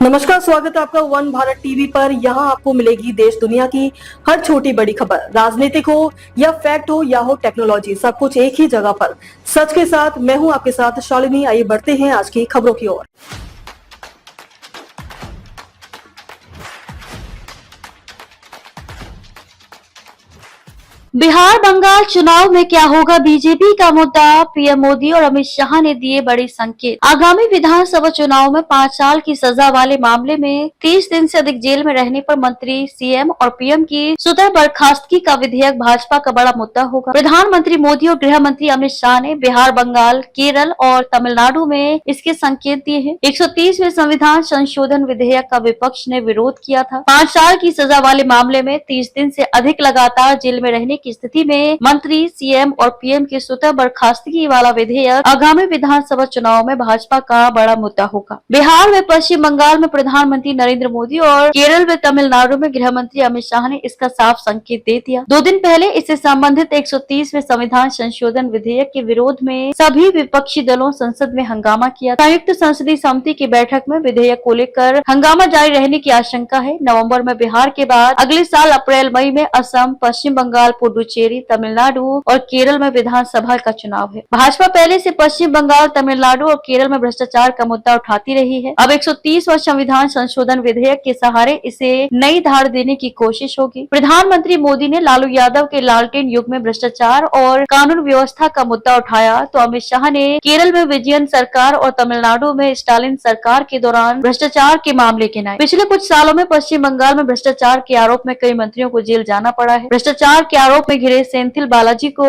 नमस्कार, स्वागत है आपका वन भारत टीवी पर। यहाँ आपको मिलेगी देश दुनिया की हर छोटी बड़ी खबर, राजनीतिक हो या फैक्ट हो या हो टेक्नोलॉजी, सब कुछ एक ही जगह पर सच के साथ। मैं हूँ आपके साथ शालिनी। आइए बढ़ते हैं आज की खबरों की ओर। बिहार बंगाल चुनाव में क्या होगा बीजेपी का मुद्दा, पीएम मोदी और अमित शाह ने दिए बड़े संकेत। आगामी विधानसभा चुनाव में 5 साल की सजा वाले मामले में 30 दिन से अधिक जेल में रहने पर मंत्री, सीएम और पीएम की स्वतः बर्खास्तगी का विधेयक भाजपा का बड़ा मुद्दा होगा। प्रधानमंत्री मोदी और गृह मंत्री अमित शाह ने बिहार, बंगाल, केरल और तमिलनाडु में इसके संकेत दिए हैं। 130वें संविधान संशोधन विधेयक का विपक्ष ने विरोध किया था। 5 साल की सजा वाले मामले में 30 दिन से अधिक लगातार जेल में रहने की स्थिति में मंत्री, सीएम और पीएम की स्वतः बर्खास्तगी वाला विधेयक आगामी विधानसभा चुनाव में भाजपा का बड़ा मुद्दा होगा। बिहार में, पश्चिम बंगाल में प्रधानमंत्री नरेंद्र मोदी और केरल में तमिलनाडु में गृह मंत्री अमित शाह ने इसका साफ संकेत दे दिया। 2 दिन पहले इससे संबंधित 130वें संविधान संशोधन विधेयक के विरोध में सभी विपक्षी दलों संसद में हंगामा किया। संयुक्त संसदीय समिति की बैठक में विधेयक को लेकर हंगामा जारी रहने की आशंका है। नवम्बर में बिहार के बाद अगले साल अप्रैल मई में असम, पश्चिम बंगाल, पुडुचेरी, तमिलनाडु और केरल में विधानसभा का चुनाव है। भाजपा पहले से पश्चिम बंगाल, तमिलनाडु और केरल में भ्रष्टाचार का मुद्दा उठाती रही है। अब 130वां संविधान संशोधन विधेयक के सहारे इसे नई धार देने की कोशिश होगी। प्रधानमंत्री मोदी ने लालू यादव के लालटेन युग में भ्रष्टाचार और कानून व्यवस्था का मुद्दा उठाया, तो अमित शाह ने केरल में विजयन सरकार और तमिलनाडु में स्टालिन सरकार के दौरान भ्रष्टाचार के मामले गिनाए। पिछले कुछ सालों में पश्चिम बंगाल में भ्रष्टाचार के आरोप में कई मंत्रियों को जेल जाना पड़ा है। भ्रष्टाचार के आरोप में घिरे सेंथिल बालाजी को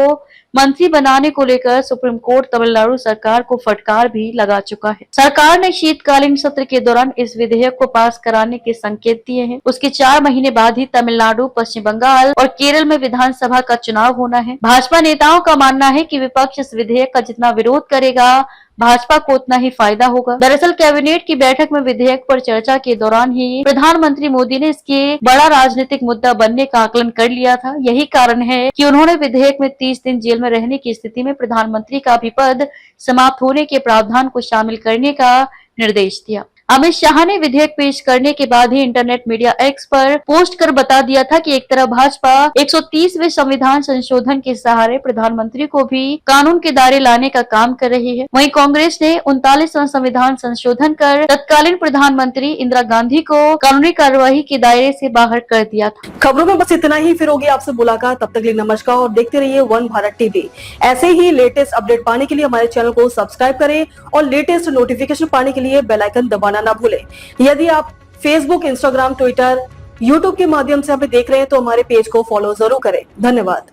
मंत्री बनाने को लेकर सुप्रीम कोर्ट तमिलनाडु सरकार को फटकार भी लगा चुका है। सरकार ने शीतकालीन सत्र के दौरान इस विधेयक को पास कराने के संकेत दिए हैं। उसके 4 महीने बाद ही तमिलनाडु, पश्चिम बंगाल और केरल में विधानसभा का चुनाव होना है। भाजपा नेताओं का मानना है कि विपक्ष इस विधेयक का जितना विरोध करेगा, भाजपा को उतना ही फायदा होगा। दरअसल कैबिनेट की बैठक में विधेयक पर चर्चा के दौरान ही प्रधानमंत्री मोदी ने इसके बड़ा राजनीतिक मुद्दा बनने का आकलन कर लिया था। यही कारण है कि उन्होंने विधेयक में 30 दिन जेल में रहने की स्थिति में प्रधानमंत्री का भी पद समाप्त होने के प्रावधान को शामिल करने का निर्देश दिया। अमित शाह ने विधेयक पेश करने के बाद ही इंटरनेट मीडिया एक्स पर पोस्ट कर बता दिया था कि एक तरफ भाजपा 130वें संविधान संशोधन के सहारे प्रधानमंत्री को भी कानून के दायरे लाने का काम कर रही है, वहीं कांग्रेस ने 39वां संविधान संशोधन कर तत्कालीन प्रधानमंत्री इंदिरा गांधी को कानूनी कार्यवाही के दायरे से बाहर कर दिया था। खबरों में बस इतना ही, फिर होगी आपसे मुलाकात। तब तक के लिए नमस्कार और देखते रहिए वन भारत टीवी। ऐसे ही लेटेस्ट अपडेट पाने के लिए हमारे चैनल को सब्सक्राइब करें और लेटेस्ट नोटिफिकेशन पाने के लिए बेल आइकन दबाना ना भूलें। यदि आप फेसबुक, इंस्टाग्राम, ट्विटर, यूट्यूब के माध्यम से हमें देख रहे हैं तो हमारे पेज को फॉलो जरूर करें। धन्यवाद।